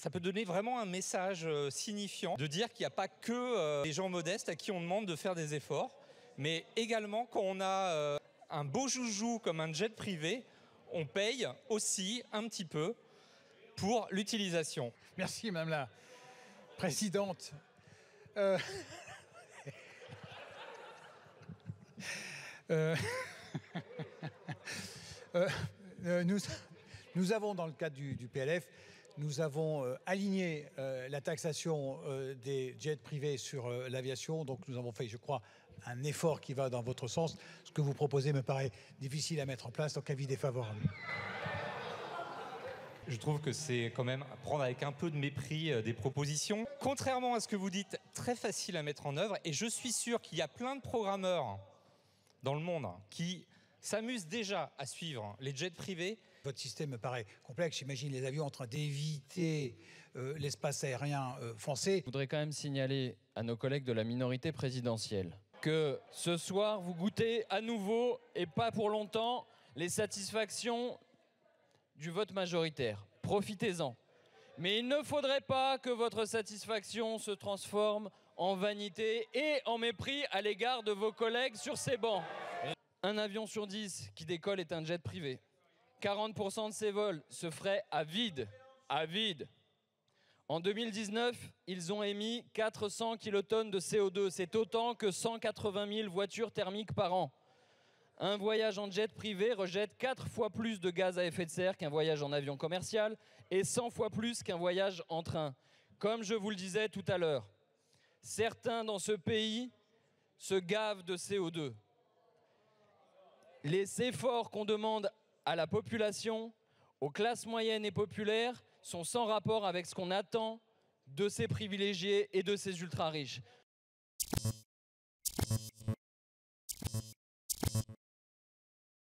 Ça peut donner vraiment un message signifiant de dire qu'il n'y a pas que les gens modestes à qui on demande de faire des efforts, mais également quand on a un beau joujou comme un jet privé, on paye aussi un petit peu pour l'utilisation. Merci Madame la Présidente. Nous avons, dans le cadre du PLF, nous avons aligné la taxation des jets privés sur l'aviation. Donc nous avons fait, je crois, un effort qui va dans votre sens. Ce que vous proposez me paraît difficile à mettre en place, donc avis défavorable. Je trouve que c'est quand même prendre avec un peu de mépris des propositions. Contrairement à ce que vous dites, très facile à mettre en œuvre. Et je suis sûr qu'il y a plein de programmeurs dans le monde qui s'amusent déjà à suivre les jets privés. Votre système me paraît complexe. J'imagine les avions en train d'éviter l'espace aérien français. Je voudrais quand même signaler à nos collègues de la minorité présidentielle que ce soir, vous goûtez à nouveau, et pas pour longtemps, les satisfactions du vote majoritaire. Profitez-en. Mais il ne faudrait pas que votre satisfaction se transforme en vanité et en mépris à l'égard de vos collègues sur ces bancs. Un avion sur 10 qui décolle est un jet privé. 40% de ces vols se feraient à vide. À vide. En 2019, ils ont émis 400 kilotonnes de CO2. C'est autant que 180 000 voitures thermiques par an. Un voyage en jet privé rejette 4 fois plus de gaz à effet de serre qu'un voyage en avion commercial et 100 fois plus qu'un voyage en train. Comme je vous le disais tout à l'heure, certains dans ce pays se gavent de CO2. Les efforts qu'on demande à la population, aux classes moyennes et populaires, sont sans rapport avec ce qu'on attend de ces privilégiés et de ces ultra-riches.